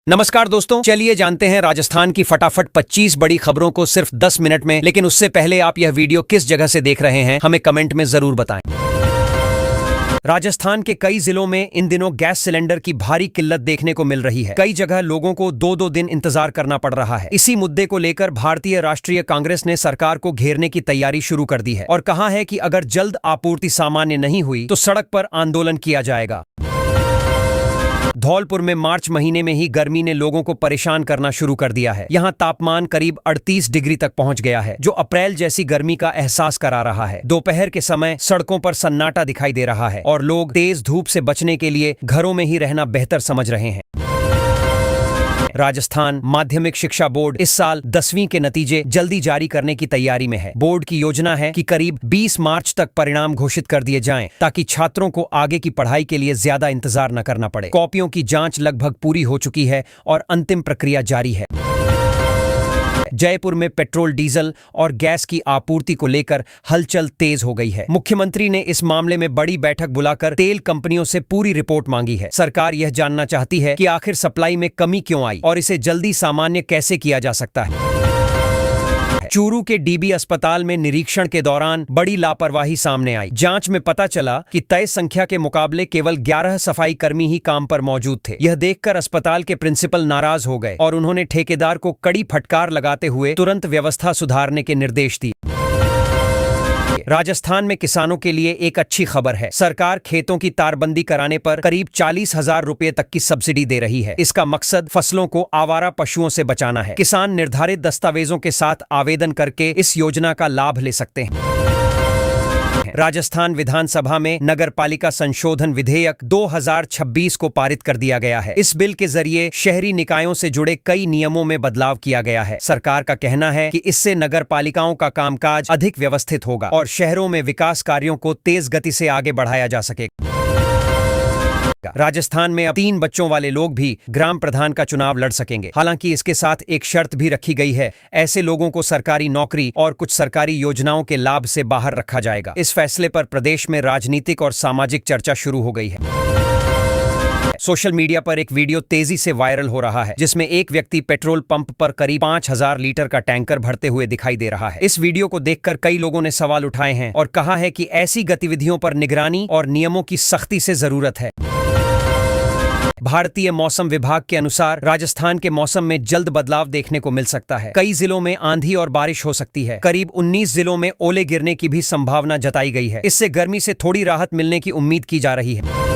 नमस्कार दोस्तों, चलिए जानते हैं राजस्थान की फटाफट 25 बड़ी खबरों को सिर्फ 10 मिनट में। लेकिन उससे पहले आप यह वीडियो किस जगह से देख रहे हैं हमें कमेंट में जरूर बताएं। राजस्थान के कई जिलों में इन दिनों गैस सिलेंडर की भारी किल्लत देखने को मिल रही है। कई जगह लोगों को दो दिन इंतजार करना पड़ रहा है। इसी मुद्दे को लेकर भारतीय राष्ट्रीय कांग्रेस ने सरकार को घेरने की तैयारी शुरू कर दी है और कहा है कि अगर जल्द आपूर्ति सामान्य नहीं हुई तो सड़क पर आंदोलन किया जाएगा। धौलपुर में मार्च महीने में ही गर्मी ने लोगों को परेशान करना शुरू कर दिया है। यहां तापमान करीब 38 डिग्री तक पहुंच गया है, जो अप्रैल जैसी गर्मी का एहसास करा रहा है। दोपहर के समय सड़कों पर सन्नाटा दिखाई दे रहा है और लोग तेज धूप से बचने के लिए घरों में ही रहना बेहतर समझ रहे हैं। राजस्थान माध्यमिक शिक्षा बोर्ड इस साल 10वीं के नतीजे जल्दी जारी करने की तैयारी में है। बोर्ड की योजना है कि करीब 20 मार्च तक परिणाम घोषित कर दिए जाएं, ताकि छात्रों को आगे की पढ़ाई के लिए ज्यादा इंतजार न करना पड़े। कॉपियों की जांच लगभग पूरी हो चुकी है और अंतिम प्रक्रिया जारी है। जयपुर में पेट्रोल, डीजल और गैस की आपूर्ति को लेकर हलचल तेज हो गई है। मुख्यमंत्री ने इस मामले में बड़ी बैठक बुलाकर तेल कंपनियों से पूरी रिपोर्ट मांगी है। सरकार यह जानना चाहती है कि आखिर सप्लाई में कमी क्यों आई और इसे जल्दी सामान्य कैसे किया जा सकता है। चूरू के डीबी अस्पताल में निरीक्षण के दौरान बड़ी लापरवाही सामने आई। जांच में पता चला कि तय संख्या के मुकाबले केवल 11 सफाई कर्मी ही काम पर मौजूद थे। यह देखकर अस्पताल के प्रिंसिपल नाराज हो गए और उन्होंने ठेकेदार को कड़ी फटकार लगाते हुए तुरंत व्यवस्था सुधारने के निर्देश दिए। राजस्थान में किसानों के लिए एक अच्छी खबर है। सरकार खेतों की तारबंदी कराने पर करीब 40,000 रुपए तक की सब्सिडी दे रही है। इसका मकसद फसलों को आवारा पशुओं से बचाना है। किसान निर्धारित दस्तावेजों के साथ आवेदन करके इस योजना का लाभ ले सकते हैं। राजस्थान विधानसभा में नगर पालिका संशोधन विधेयक 2026 को पारित कर दिया गया है। इस बिल के जरिए शहरी निकायों से जुड़े कई नियमों में बदलाव किया गया है। सरकार का कहना है कि इससे नगर पालिकाओं का कामकाज अधिक व्यवस्थित होगा और शहरों में विकास कार्यों को तेज गति से आगे बढ़ाया जा सकेगा। राजस्थान में अब 3 बच्चों वाले लोग भी ग्राम प्रधान का चुनाव लड़ सकेंगे। हालांकि इसके साथ एक शर्त भी रखी गई है। ऐसे लोगों को सरकारी नौकरी और कुछ सरकारी योजनाओं के लाभ से बाहर रखा जाएगा। इस फैसले पर प्रदेश में राजनीतिक और सामाजिक चर्चा शुरू हो गई है। सोशल मीडिया पर एक वीडियो तेजी से वायरल हो रहा है, जिसमें एक व्यक्ति पेट्रोल पंप पर करीब 5000 लीटर का टैंकर भरते हुए दिखाई दे रहा है। इस वीडियो को देखकर कई लोगों ने सवाल उठाए हैं और कहा है कि ऐसी गतिविधियों पर निगरानी और नियमों की सख्ती से जरूरत है। भारतीय मौसम विभाग के अनुसार राजस्थान के मौसम में जल्द बदलाव देखने को मिल सकता है। कई जिलों में आंधी और बारिश हो सकती है। करीब 19 जिलों में ओले गिरने की भी संभावना जताई गई है। इससे गर्मी से थोड़ी राहत मिलने की उम्मीद की जा रही है।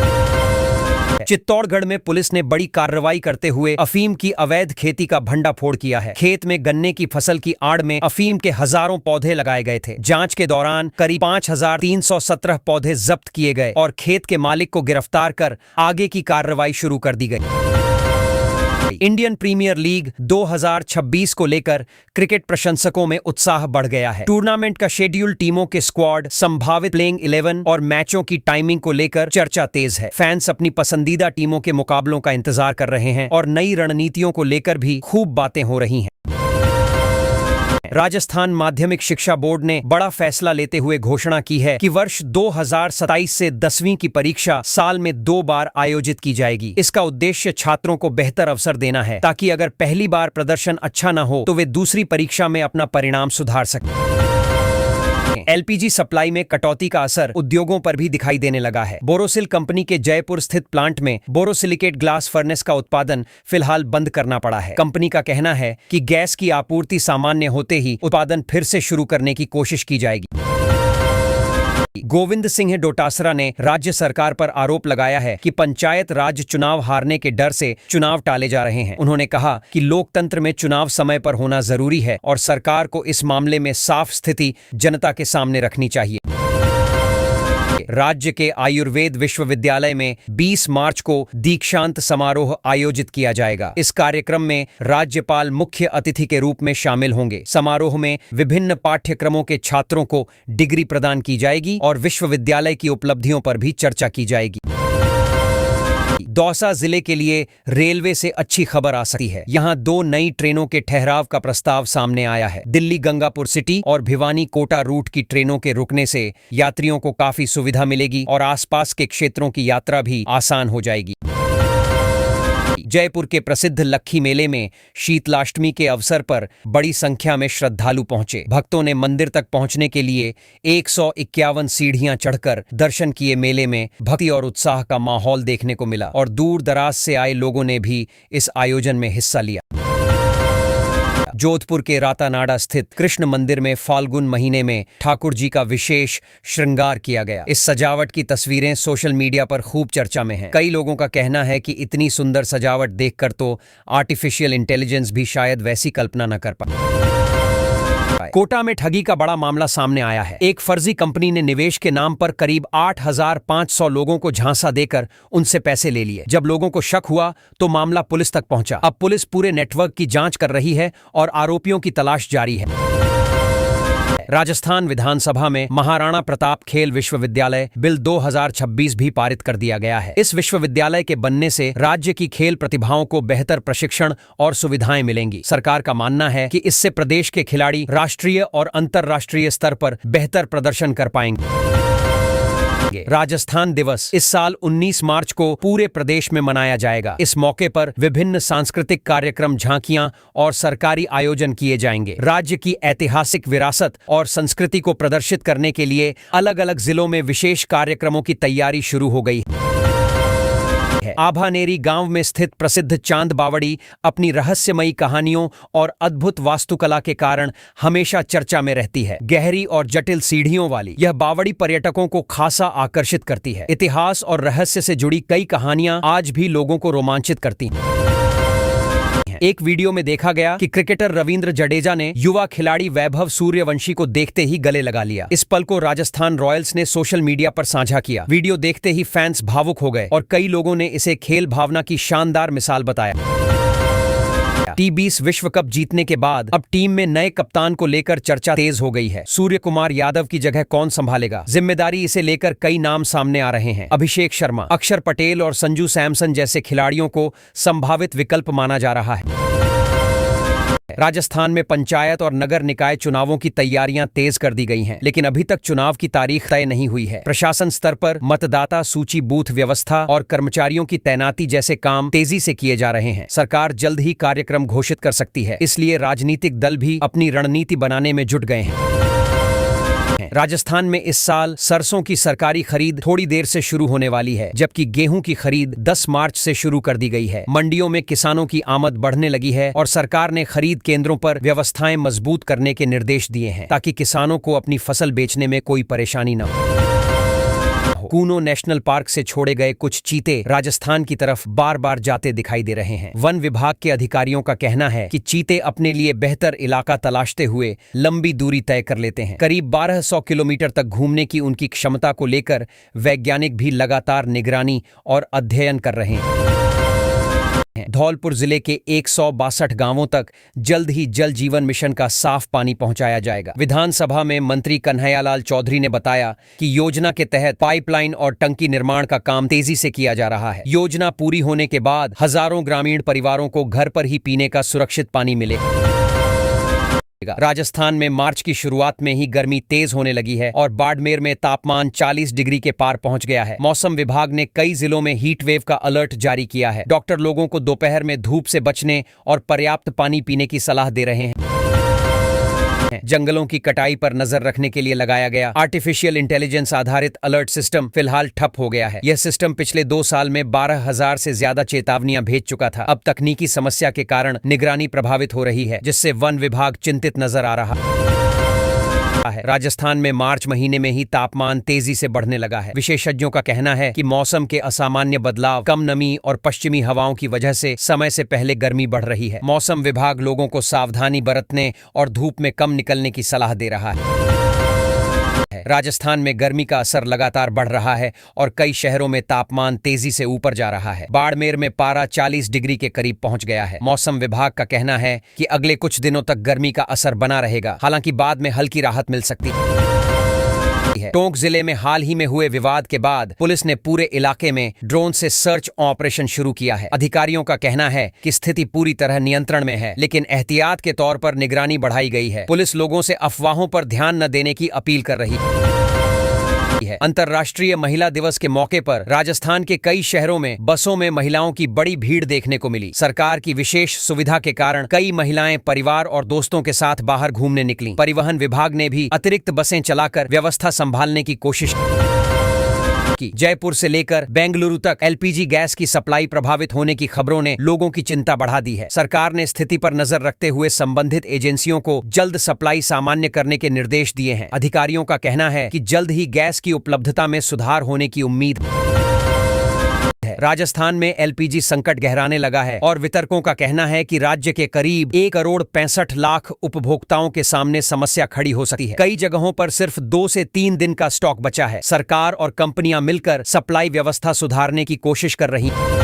चित्तौड़गढ़ में पुलिस ने बड़ी कार्रवाई करते हुए अफीम की अवैध खेती का भंडाफोड़ किया है। खेत में गन्ने की फसल की आड़ में अफीम के हजारों पौधे लगाए गए थे। जांच के दौरान करीब 5317 पौधे जब्त किए गए और खेत के मालिक को गिरफ्तार कर आगे की कार्रवाई शुरू कर दी गई। इंडियन प्रीमियर लीग 2026 को लेकर क्रिकेट प्रशंसकों में उत्साह बढ़ गया है। टूर्नामेंट का शेड्यूल, टीमों के स्क्वाड, संभावित प्लेइंग 11 और मैचों की टाइमिंग को लेकर चर्चा तेज है। फैंस अपनी पसंदीदा टीमों के मुकाबलों का इंतजार कर रहे हैं और नई रणनीतियों को लेकर भी खूब बातें हो रही हैं। राजस्थान माध्यमिक शिक्षा बोर्ड ने बड़ा फैसला लेते हुए घोषणा की है कि वर्ष 2027 से 10वीं की परीक्षा साल में 2 बार आयोजित की जाएगी। इसका उद्देश्य छात्रों को बेहतर अवसर देना है, ताकि अगर पहली बार प्रदर्शन अच्छा न हो तो वे दूसरी परीक्षा में अपना परिणाम सुधार सकें। एलपीजी सप्लाई में कटौती का असर उद्योगों पर भी दिखाई देने लगा है। बोरोसिल कंपनी के जयपुर स्थित प्लांट में बोरोसिलिकेट ग्लास फर्नेस का उत्पादन फिलहाल बंद करना पड़ा है। कंपनी का कहना है कि गैस की आपूर्ति सामान्य होते ही उत्पादन फिर से शुरू करने की कोशिश की जाएगी। गोविंद सिंह डोटासरा ने राज्य सरकार पर आरोप लगाया है कि पंचायत राज चुनाव हारने के डर से चुनाव टाले जा रहे हैं। उन्होंने कहा कि लोकतंत्र में चुनाव समय पर होना जरूरी है और सरकार को इस मामले में साफ स्थिति जनता के सामने रखनी चाहिए। राज्य के आयुर्वेद विश्वविद्यालय में 20 मार्च को दीक्षांत समारोह आयोजित किया जाएगा। इस कार्यक्रम में राज्यपाल मुख्य अतिथि के रूप में शामिल होंगे। समारोह में विभिन्न पाठ्यक्रमों के छात्रों को डिग्री प्रदान की जाएगी और विश्वविद्यालय की उपलब्धियों पर भी चर्चा की जाएगी। दौसा जिले के लिए रेलवे से अच्छी खबर आ सकती है। यहां 2 नई ट्रेनों के ठहराव का प्रस्ताव सामने आया है। दिल्ली गंगापुर सिटी और भिवानी कोटा रूट की ट्रेनों के रुकने से यात्रियों को काफी सुविधा मिलेगी और आसपास के क्षेत्रों की यात्रा भी आसान हो जाएगी। जयपुर के प्रसिद्ध लक्खी मेले में शीतलाष्टमी के अवसर पर बड़ी संख्या में श्रद्धालु पहुंचे। भक्तों ने मंदिर तक पहुंचने के लिए 151 सीढ़ियां चढ़कर दर्शन किए। मेले में भक्ति और उत्साह का माहौल देखने को मिला और दूर दराज से आए लोगों ने भी इस आयोजन में हिस्सा लिया। जोधपुर के रातानाडा स्थित कृष्ण मंदिर में फाल्गुन महीने में ठाकुर जी का विशेष श्रृंगार किया गया। इस सजावट की तस्वीरें सोशल मीडिया पर खूब चर्चा में हैं। कई लोगों का कहना है कि इतनी सुंदर सजावट देखकर तो आर्टिफिशियल इंटेलिजेंस भी शायद वैसी कल्पना न कर पाए। कोटा में ठगी का बड़ा मामला सामने आया है। एक फर्जी कंपनी ने निवेश के नाम पर करीब 8,500 लोगों को झांसा देकर उनसे पैसे ले लिए। जब लोगों को शक हुआ तो मामला पुलिस तक पहुंचा। अब पुलिस पूरे नेटवर्क की जांच कर रही है और आरोपियों की तलाश जारी है। राजस्थान विधानसभा में महाराणा प्रताप खेल विश्वविद्यालय बिल 2026 भी पारित कर दिया गया है। इस विश्वविद्यालय के बनने से राज्य की खेल प्रतिभाओं को बेहतर प्रशिक्षण और सुविधाएं मिलेंगी। सरकार का मानना है कि इससे प्रदेश के खिलाड़ी राष्ट्रीय और अंतर्राष्ट्रीय स्तर पर बेहतर प्रदर्शन कर पाएंगे। राजस्थान दिवस इस साल 19 मार्च को पूरे प्रदेश में मनाया जाएगा। इस मौके पर विभिन्न सांस्कृतिक कार्यक्रम, झांकियां और सरकारी आयोजन किए जाएंगे। राज्य की ऐतिहासिक विरासत और संस्कृति को प्रदर्शित करने के लिए अलग अलग जिलों में विशेष कार्यक्रमों की तैयारी शुरू हो गई है। आभानेरी गांव में स्थित प्रसिद्ध चांद बावड़ी अपनी रहस्यमयी कहानियों और अद्भुत वास्तुकला के कारण हमेशा चर्चा में रहती है। गहरी और जटिल सीढ़ियों वाली यह बावड़ी पर्यटकों को खासा आकर्षित करती है। इतिहास और रहस्य से जुड़ी कई कहानियां आज भी लोगों को रोमांचित करती हैं। एक वीडियो में देखा गया कि क्रिकेटर रविंद्र जडेजा ने युवा खिलाड़ी वैभव सूर्यवंशी को देखते ही गले लगा लिया। इस पल को राजस्थान रॉयल्स ने सोशल मीडिया पर साझा किया। वीडियो देखते ही फैंस भावुक हो गए और कई लोगों ने इसे खेल भावना की शानदार मिसाल बताया। T20 विश्व कप जीतने के बाद अब टीम में नए कप्तान को लेकर चर्चा तेज हो गई है। सूर्य कुमार यादव की जगह कौन संभालेगा? जिम्मेदारी इसे लेकर कई नाम सामने आ रहे हैं। अभिषेक शर्मा, अक्षर पटेल और संजू सैमसन जैसे खिलाड़ियों को संभावित विकल्प माना जा रहा है। राजस्थान में पंचायत और नगर निकाय चुनावों की तैयारियां तेज कर दी गई हैं, लेकिन अभी तक चुनाव की तारीख तय नहीं हुई है। प्रशासन स्तर पर मतदाता सूची, बूथ व्यवस्था और कर्मचारियों की तैनाती जैसे काम तेजी से किए जा रहे हैं। सरकार जल्द ही कार्यक्रम घोषित कर सकती है, इसलिए राजनीतिक दल भी अपनी रणनीति बनाने में जुट गए हैं। राजस्थान में इस साल सरसों की सरकारी खरीद थोड़ी देर से शुरू होने वाली है, जबकि गेहूं की खरीद 10 मार्च से शुरू कर दी गई है। मंडियों में किसानों की आमद बढ़ने लगी है और सरकार ने खरीद केंद्रों पर व्यवस्थाएं मजबूत करने के निर्देश दिए हैं, ताकि किसानों को अपनी फसल बेचने में कोई परेशानी न हो। कूनो नेशनल पार्क से छोड़े गए कुछ चीते राजस्थान की तरफ बार बार जाते दिखाई दे रहे हैं। वन विभाग के अधिकारियों का कहना है कि चीते अपने लिए बेहतर इलाका तलाशते हुए लंबी दूरी तय कर लेते हैं। करीब 1200 किलोमीटर तक घूमने की उनकी क्षमता को लेकर वैज्ञानिक भी लगातार निगरानी और अध्ययन कर रहे हैं। धौलपुर जिले के 162 गांवों तक जल्द ही जल जीवन मिशन का साफ पानी पहुंचाया जाएगा। विधानसभा में मंत्री कन्हैयालाल चौधरी ने बताया कि योजना के तहत पाइपलाइन और टंकी निर्माण का काम तेजी से किया जा रहा है। योजना पूरी होने के बाद हजारों ग्रामीण परिवारों को घर पर ही पीने का सुरक्षित पानी मिलेगा। राजस्थान में मार्च की शुरुआत में ही गर्मी तेज होने लगी है और बाड़मेर में तापमान 40 डिग्री के पार पहुंच गया है। मौसम विभाग ने कई जिलों में हीट वेव का अलर्ट जारी किया है। डॉक्टर लोगों को दोपहर में धूप से बचने और पर्याप्त पानी पीने की सलाह दे रहे हैं। जंगलों की कटाई पर नजर रखने के लिए लगाया गया आर्टिफिशियल इंटेलिजेंस आधारित अलर्ट सिस्टम फिलहाल ठप हो गया है। यह सिस्टम पिछले 2 साल में 12,000 से ज्यादा चेतावनियां भेज चुका था। अब तकनीकी समस्या के कारण निगरानी प्रभावित हो रही है, जिससे वन विभाग चिंतित नजर आ रहा है। राजस्थान में मार्च महीने में ही तापमान तेजी से बढ़ने लगा है। विशेषज्ञों का कहना है कि मौसम के असामान्य बदलाव, कम नमी और पश्चिमी हवाओं की वजह से समय से पहले गर्मी बढ़ रही है। मौसम विभाग लोगों को सावधानी बरतने और धूप में कम निकलने की सलाह दे रहा है। राजस्थान में गर्मी का असर लगातार बढ़ रहा है और कई शहरों में तापमान तेजी से ऊपर जा रहा है। बाड़मेर में पारा 40 डिग्री के करीब पहुंच गया है। मौसम विभाग का कहना है कि अगले कुछ दिनों तक गर्मी का असर बना रहेगा, हालांकि बाद में हल्की राहत मिल सकती है। टोंक जिले में हाल ही में हुए विवाद के बाद पुलिस ने पूरे इलाके में ड्रोन से सर्च ऑपरेशन शुरू किया है। अधिकारियों का कहना है कि स्थिति पूरी तरह नियंत्रण में है, लेकिन एहतियात के तौर पर निगरानी बढ़ाई गई है। पुलिस लोगों से अफवाहों पर ध्यान न देने की अपील कर रही है। है। अंतर्राष्ट्रीय महिला दिवस के मौके पर राजस्थान के कई शहरों में बसों में महिलाओं की बड़ी भीड़ देखने को मिली। सरकार की विशेष सुविधा के कारण कई महिलाएं परिवार और दोस्तों के साथ बाहर घूमने निकलीं। परिवहन विभाग ने भी अतिरिक्त बसें चलाकर व्यवस्था संभालने की कोशिश की। जयपुर से लेकर बेंगलुरु तक एलपीजी गैस की सप्लाई प्रभावित होने की खबरों ने लोगों की चिंता बढ़ा दी है। सरकार ने स्थिति पर नजर रखते हुए संबंधित एजेंसियों को जल्द सप्लाई सामान्य करने के निर्देश दिए हैं। अधिकारियों का कहना है कि जल्द ही गैस की उपलब्धता में सुधार होने की उम्मीद है। राजस्थान में एलपीजी संकट गहराने लगा है और वितरकों का कहना है कि राज्य के करीब 1,65,00,000 उपभोक्ताओं के सामने समस्या खड़ी हो सकती है। कई जगहों पर सिर्फ 2 से 3 दिन का स्टॉक बचा है। सरकार और कंपनियां मिलकर सप्लाई व्यवस्था सुधारने की कोशिश कर रही हैं।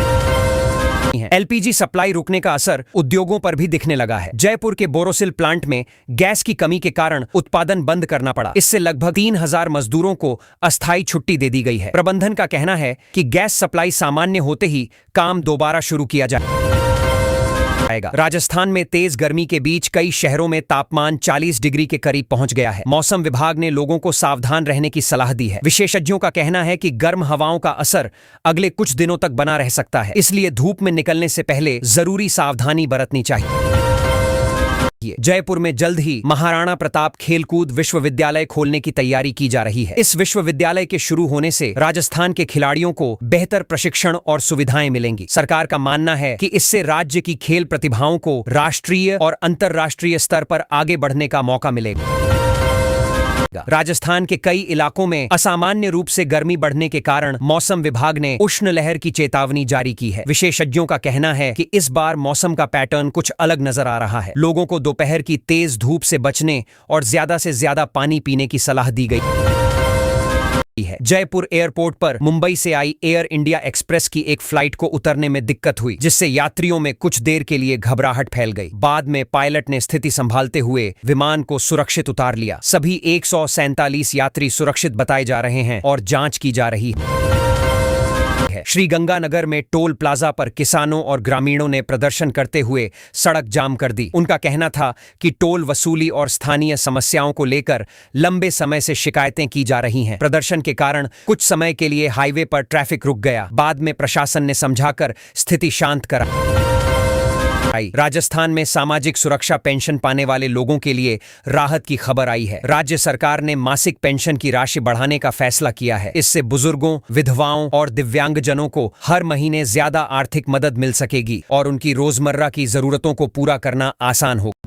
एलपीजी सप्लाई रुकने का असर उद्योगों पर भी दिखने लगा है। जयपुर के बोरोसिल प्लांट में गैस की कमी के कारण उत्पादन बंद करना पड़ा। इससे लगभग 3,000 मजदूरों को अस्थायी छुट्टी दे दी गई है। प्रबंधन का कहना है कि गैस सप्लाई सामान्य होते ही काम दोबारा शुरू किया जाएगा। राजस्थान में तेज गर्मी के बीच कई शहरों में तापमान 40 डिग्री के करीब पहुंच गया है। मौसम विभाग ने लोगों को सावधान रहने की सलाह दी है। विशेषज्ञों का कहना है कि गर्म हवाओं का असर अगले कुछ दिनों तक बना रह सकता है, इसलिए धूप में निकलने से पहले जरूरी सावधानी बरतनी चाहिए। जयपुर में जल्द ही महाराणा प्रताप खेलकूद विश्वविद्यालय खोलने की तैयारी की जा रही है। इस विश्वविद्यालय के शुरू होने से राजस्थान के खिलाड़ियों को बेहतर प्रशिक्षण और सुविधाएं मिलेंगी। सरकार का मानना है कि इससे राज्य की खेल प्रतिभाओं को राष्ट्रीय और अंतर्राष्ट्रीय स्तर पर आगे बढ़ने का मौका मिलेगा। राजस्थान के कई इलाकों में असामान्य रूप से गर्मी बढ़ने के कारण मौसम विभाग ने उष्ण लहर की चेतावनी जारी की है। विशेषज्ञों का कहना है कि इस बार मौसम का पैटर्न कुछ अलग नजर आ रहा है। लोगों को दोपहर की तेज धूप से बचने और ज्यादा से ज्यादा पानी पीने की सलाह दी गई है। जयपुर एयरपोर्ट पर मुंबई से आई एयर इंडिया एक्सप्रेस की एक फ्लाइट को उतरने में दिक्कत हुई, जिससे यात्रियों में कुछ देर के लिए घबराहट फैल गई। बाद में पायलट ने स्थिति संभालते हुए विमान को सुरक्षित उतार लिया। सभी 147 यात्री सुरक्षित बताए जा रहे हैं और जांच की जा रही है। श्रीगंगानगर में टोल प्लाजा पर किसानों और ग्रामीणों ने प्रदर्शन करते हुए सड़क जाम कर दी। उनका कहना था कि टोल वसूली और स्थानीय समस्याओं को लेकर लंबे समय से शिकायतें की जा रही हैं। प्रदर्शन के कारण कुछ समय के लिए हाईवे पर ट्रैफिक रुक गया। बाद में प्रशासन ने समझाकर स्थिति शांत करा। राजस्थान में सामाजिक सुरक्षा पेंशन पाने वाले लोगों के लिए राहत की खबर आई है। राज्य सरकार ने मासिक पेंशन की राशि बढ़ाने का फैसला किया है। इससे बुजुर्गों, विधवाओं और दिव्यांगजनों को हर महीने ज्यादा आर्थिक मदद मिल सकेगी और उनकी रोजमर्रा की जरूरतों को पूरा करना आसान होगा।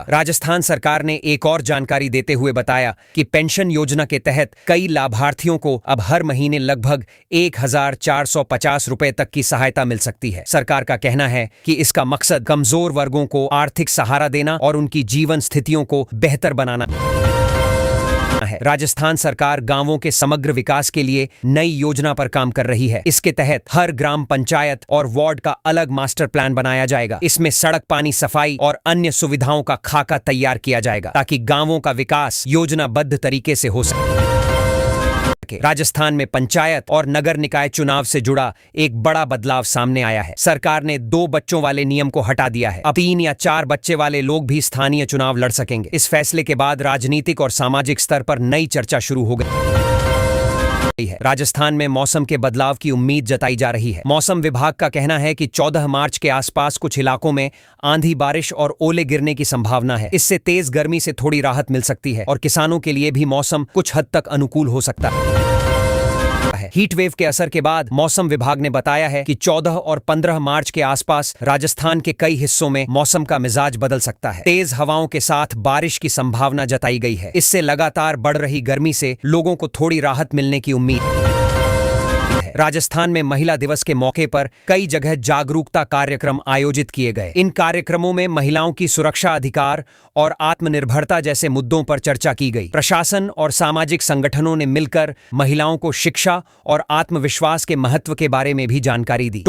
राजस्थान सरकार ने एक और जानकारी देते हुए बताया कि पेंशन योजना के तहत कई लाभार्थियों को अब हर महीने लगभग 1,450 रुपए तक की सहायता मिल सकती है। सरकार का कहना है कि इसका मकसद कमजोर वर्गों को आर्थिक सहारा देना और उनकी जीवन स्थितियों को बेहतर बनाना है। राजस्थान सरकार गांवों के समग्र विकास के लिए नई योजना पर काम कर रही है। इसके तहत हर ग्राम पंचायत और वार्ड का अलग मास्टर प्लान बनाया जाएगा। इसमें सड़क, पानी, सफाई और अन्य सुविधाओं का खाका तैयार किया जाएगा ताकि गांवों का विकास योजनाबद्ध तरीके से हो सके। राजस्थान में पंचायत और नगर निकाय चुनाव से जुड़ा एक बड़ा बदलाव सामने आया है। सरकार ने 2 बच्चों वाले नियम को हटा दिया है। अब 3 या 4 बच्चे वाले लोग भी स्थानीय चुनाव लड़ सकेंगे। इस फैसले के बाद राजनीतिक और सामाजिक स्तर पर नई चर्चा शुरू हो गई है। राजस्थान में मौसम के बदलाव की उम्मीद जताई जा रही है। मौसम विभाग का कहना है कि 14 मार्च के आसपास कुछ इलाकों में आंधी, बारिश और ओले गिरने की संभावना है। इससे तेज गर्मी से थोड़ी राहत मिल सकती है और किसानों के लिए भी मौसम कुछ हद तक अनुकूल हो सकता है। हीट वेव के असर के बाद मौसम विभाग ने बताया है कि 14 और 15 मार्च के आसपास राजस्थान के कई हिस्सों में मौसम का मिजाज बदल सकता है। तेज हवाओं के साथ बारिश की संभावना जताई गई है। इससे लगातार बढ़ रही गर्मी से लोगों को थोड़ी राहत मिलने की उम्मीद है। राजस्थान में महिला दिवस के मौके पर कई जगह जागरूकता कार्यक्रम आयोजित किए गए। इन कार्यक्रमों में महिलाओं की सुरक्षा, अधिकार और आत्मनिर्भरता जैसे मुद्दों पर चर्चा की गई। प्रशासन और सामाजिक संगठनों ने मिलकर महिलाओं को शिक्षा और आत्मविश्वास के महत्व के बारे में भी जानकारी दी।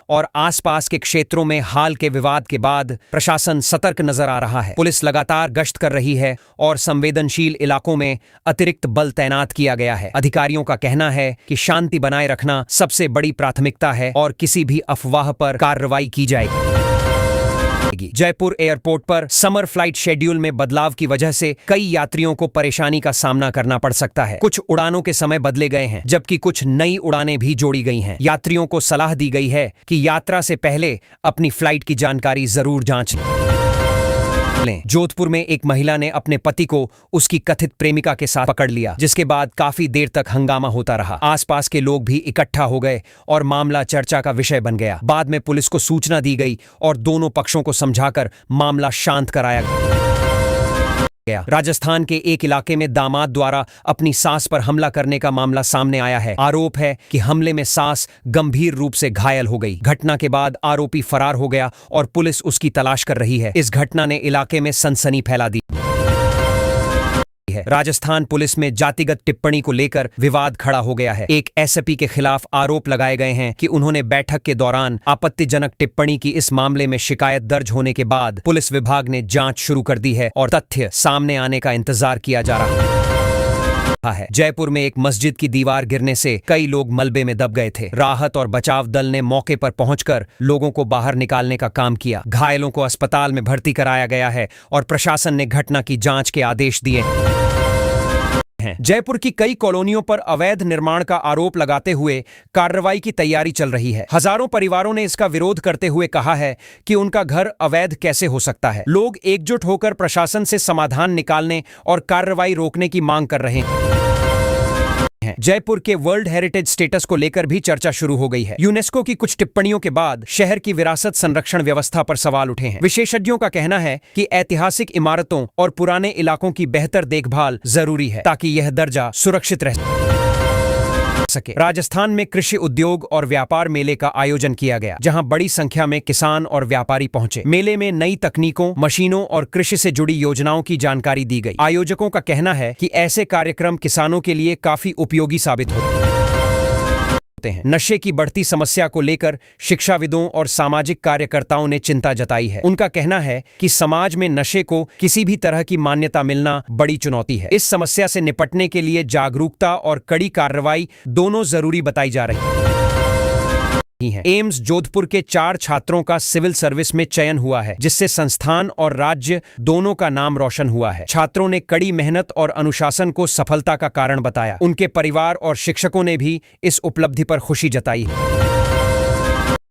और आसपास के क्षेत्रों में हाल के विवाद के बाद प्रशासन सतर्क नजर आ रहा है। पुलिस लगातार गश्त कर रही है और संवेदनशील इलाकों में अतिरिक्त बल तैनात किया गया है। अधिकारियों का कहना है कि शांति बनाए रखना सबसे बड़ी प्राथमिकता है और किसी भी अफवाह पर कार्रवाई की जाएगी। जाएगी। जयपुर एयरपोर्ट पर समर फ्लाइट शेड्यूल में बदलाव की वजह से कई यात्रियों को परेशानी का सामना करना पड़ सकता है। कुछ उड़ानों के समय बदले गए हैं, जबकि कुछ नई उड़ानें भी जोड़ी गई हैं। यात्रियों को सलाह दी गई है कि यात्रा से पहले अपनी फ्लाइट की जानकारी जरूर जांच लें। जोधपुर में एक महिला ने अपने पति को उसकी कथित प्रेमिका के साथ पकड़ लिया, जिसके बाद काफी देर तक हंगामा होता रहा। आसपास के लोग भी इकट्ठा हो गए और मामला चर्चा का विषय बन गया। बाद में पुलिस को सूचना दी गई और दोनों पक्षों को समझाकर मामला शांत कराया गया। राजस्थान के एक इलाके में दामाद द्वारा अपनी सास पर हमला करने का मामला सामने आया है। आरोप है कि हमले में सास गंभीर रूप से घायल हो गई। घटना के बाद आरोपी फरार हो गया और पुलिस उसकी तलाश कर रही है। इस घटना ने इलाके में सनसनी फैला दी है। राजस्थान पुलिस में जातिगत टिप्पणी को लेकर विवाद खड़ा हो गया है। एक एसपी के खिलाफ आरोप लगाए गए हैं कि उन्होंने बैठक के दौरान आपत्तिजनक टिप्पणी की। इस मामले में शिकायत दर्ज होने के बाद पुलिस विभाग ने जांच शुरू कर दी है और तथ्य सामने आने का इंतजार किया जा रहा है। जयपुर में एक मस्जिद की दीवार गिरने से कई लोग मलबे में दब गए थे। राहत और बचाव दल ने मौके पर पहुंचकर लोगों को बाहर निकालने का काम किया। घायलों को अस्पताल में भर्ती कराया गया है और प्रशासन ने घटना की जांच के आदेश दिए हैं। जयपुर की कई कॉलोनियों पर अवैध निर्माण का आरोप लगाते हुए कार्रवाई की तैयारी चल रही है। हजारों परिवारों ने इसका विरोध करते हुए कहा है कि उनका घर अवैध कैसे हो सकता है। लोग एकजुट होकर प्रशासन से समाधान निकालने और कार्रवाई रोकने की मांग कर रहे हैं। जयपुर के वर्ल्ड हेरिटेज स्टेटस को लेकर भी चर्चा शुरू हो गई है। यूनेस्को की कुछ टिप्पणियों के बाद शहर की विरासत संरक्षण व्यवस्था पर सवाल उठे हैं। विशेषज्ञों का कहना है कि ऐतिहासिक इमारतों और पुराने इलाकों की बेहतर देखभाल जरूरी है ताकि यह दर्जा सुरक्षित रह सके। राजस्थान में कृषि उद्योग और व्यापार मेले का आयोजन किया गया, जहां बड़ी संख्या में किसान और व्यापारी पहुंचे। मेले में नई तकनीकों, मशीनों और कृषि से जुड़ी योजनाओं की जानकारी दी गई। आयोजकों का कहना है कि ऐसे कार्यक्रम किसानों के लिए काफी उपयोगी साबित होते हैं। नशे की बढ़ती समस्या को लेकर शिक्षाविदों और सामाजिक कार्यकर्ताओं ने चिंता जताई है। उनका कहना है कि समाज में नशे को किसी भी तरह की मान्यता मिलना बड़ी चुनौती है। इस समस्या से निपटने के लिए जागरूकता और कड़ी कार्रवाई दोनों जरूरी बताई जा रही है। एम्स जोधपुर के 4 छात्रों का सिविल सर्विस में चयन हुआ है, जिससे संस्थान और राज्य दोनों का नाम रोशन हुआ है। छात्रों ने कड़ी मेहनत और अनुशासन को सफलता का कारण बताया। उनके परिवार और शिक्षकों ने भी इस उपलब्धि पर खुशी जताई है।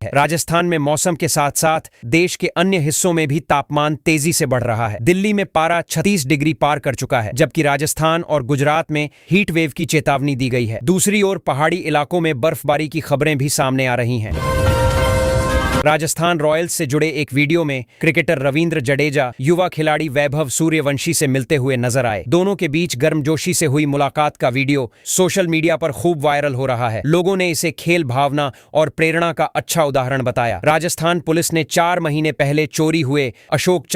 राजस्थान में मौसम के साथ साथ देश के अन्य हिस्सों में भी तापमान तेजी से बढ़ रहा है। दिल्ली में पारा 36 डिग्री पार कर चुका है, जबकि राजस्थान और गुजरात में हीट वेव की चेतावनी दी गई है। दूसरी ओर पहाड़ी इलाकों में बर्फबारी की खबरें भी सामने आ रही हैं। राजस्थान रॉयल्स से जुड़े एक वीडियो में क्रिकेटर रवींद्र जडेजा युवा खिलाड़ी वैभव सूर्यवंशी से मिलते हुए नजर आए। दोनों के बीच गर्मजोशी से हुई मुलाकात का वीडियो सोशल मीडिया पर खूब वायरल हो रहा है। लोगों ने इसे खेल भावना और प्रेरणा का अच्छा उदाहरण बताया। राजस्थान पुलिस ने 4 महीने पहले चोरी हुए अशोक